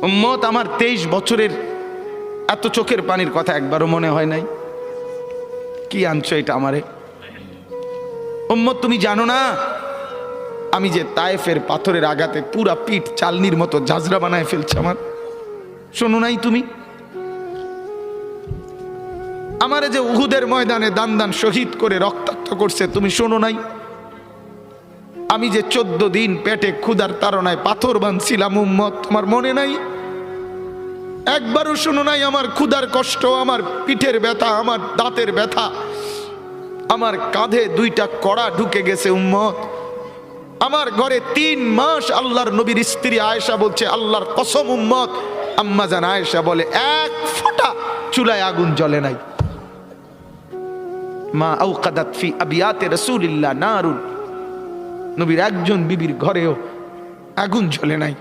উম্মত, আমার 23 বছরের এত চোখের পানির কথা একবারও মনে হয় নাই? কি আনছো এটা আমারে? উম্মত, তুমি জানো না আমি যে তায়েফের পাথরের আঘাতে পুরা পিঠ চালনির মতো জাজরা বানায় ফেলছে আমার? শোনো নাই তুমি? আমারে যে উহুদের ময়দানে দান দান শহীদ করে রক্তাক্ত করছে, তুমি শোনো নাই? আমি যে 14 দিন পেটে ক্ষুধার তাড়নায় পাথর বাঁধছিলাম, উম্মত, তোমার মনে নাই? একবারও শোনো নাই আমার ক্ষুধার কষ্ট, আমার পিঠের ব্যথা, আমার দাঁতের ব্যথা, আমার কাঁধে 2টা কড়া ঢুকে গেছে? উম্মত, আমার ঘরে 3 মাস আল্লাহর নবীর স্ত্রী আয়েশা বলছে, আল্লাহর কসম উম্মত, আম্মা জান আয়েশা বলে, 1 ফোঁটা চুলায় আগুন জ্বলে নাই। মা আওকাদাত ফি আবিয়াতে রাসূলিল্লাহ নারুন, নবীর একজন বিবির ঘরেও আগুন জ্বলে নাই।